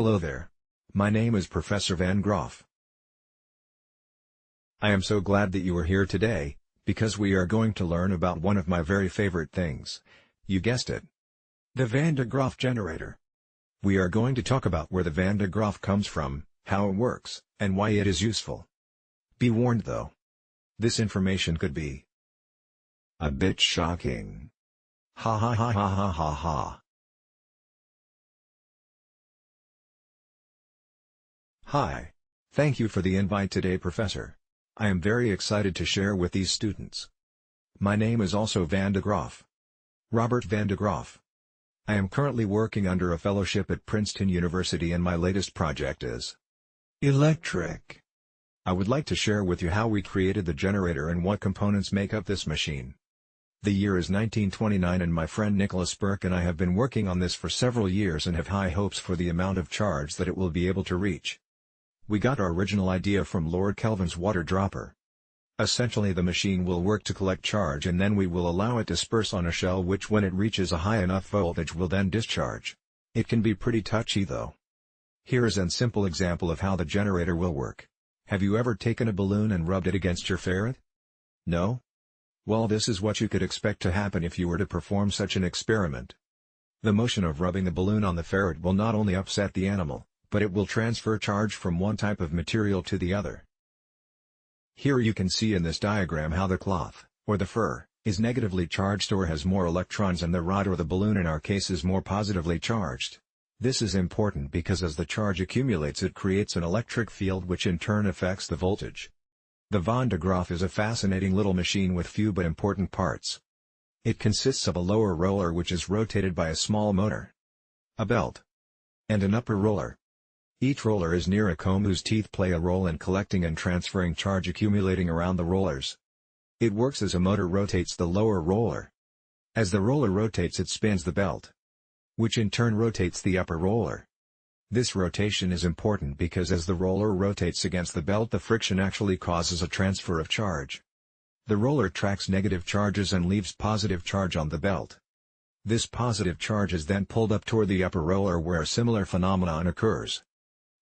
Hello there. My name is Professor Van Graaff. I am so glad that you are here today, because we are going to learn about one of my very favorite things. You guessed it. The Van de Graaff generator. We are going to talk about where the Van de Graaff comes from, how it works, and why it is useful. Be warned though. This information could be a bit shocking. Ha ha ha ha ha ha ha. Hi. Thank you for the invite today, Professor. I am very excited to share with these students. My name is also Van de Graaff. Robert Van de Graaff. I am currently working under a fellowship at Princeton University and my latest project is electric. I would like to share with you how we created the generator and what components make up this machine. The year is 1929 and my friend Nicholas Burke and I have been working on this for several years and have high hopes for the amount of charge that it will be able to reach. We got our original idea from Lord Kelvin's water dropper. Essentially the machine will work to collect charge and then we will allow it to disperse on a shell which when it reaches a high enough voltage will then discharge. It can be pretty touchy though. Here is a simple example of how the generator will work. Have you ever taken a balloon and rubbed it against your ferret? No? Well, this is what you could expect to happen if you were to perform such an experiment. The motion of rubbing the balloon on the ferret will not only upset the animal, but it will transfer charge from one type of material to the other. Here you can see in this diagram how the cloth, or the fur, is negatively charged or has more electrons and the rod or the balloon in our case is more positively charged. This is important because as the charge accumulates it creates an electric field which in turn affects the voltage. The Van de Graaff is a fascinating little machine with few but important parts. It consists of a lower roller which is rotated by a small motor, a belt, and an upper roller. Each roller is near a comb whose teeth play a role in collecting and transferring charge accumulating around the rollers. It works as a motor rotates the lower roller. As the roller rotates it spins the belt, which in turn rotates the upper roller. This rotation is important because as the roller rotates against the belt the friction actually causes a transfer of charge. The roller tracks negative charges and leaves positive charge on the belt. This positive charge is then pulled up toward the upper roller where a similar phenomenon occurs.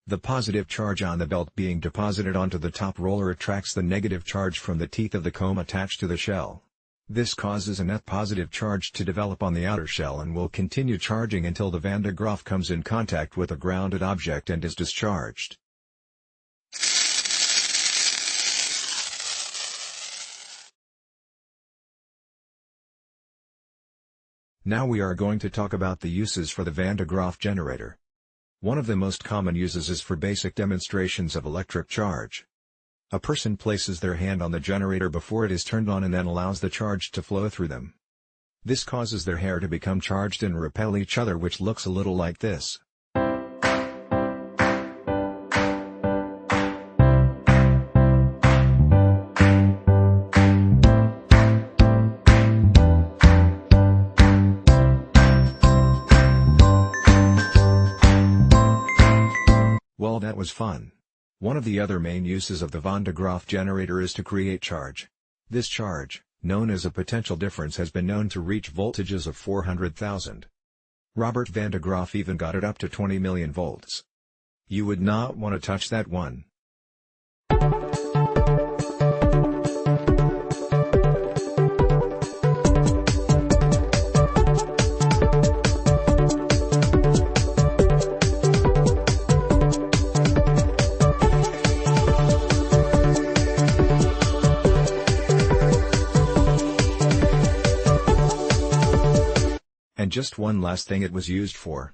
The positive charge on the belt being deposited onto the top roller attracts the negative charge from the teeth of the comb attached to the shell. This causes a net positive charge to develop on the outer shell and will continue charging until the Van de Graaff comes in contact with a grounded object and is discharged. Now we are going to talk about the uses for the Van de Graaff generator. One of the most common uses is for basic demonstrations of electric charge. A person places their hand on the generator before it is turned on and then allows the charge to flow through them. This causes their hair to become charged and repel each other, which looks a little like this. Well, that was fun. One of the other main uses of the Van de Graaff generator is to create charge. This charge, known as a potential difference, has been known to reach voltages of 400,000. Robert Van de Graaff even got it up to 20 million volts. You would not want to touch that one. And just one last thing it was used for.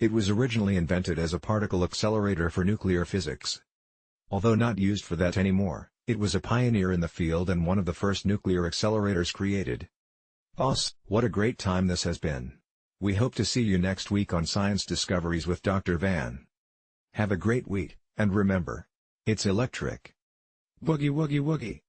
It was originally invented as a particle accelerator for nuclear physics. Although not used for that anymore, it was a pioneer in the field and one of the first nuclear accelerators created. Boss, what a great time this has been. We hope to see you next week on Science Discoveries with Dr. Van. Have a great week, and remember, it's electric. Boogie woogie woogie.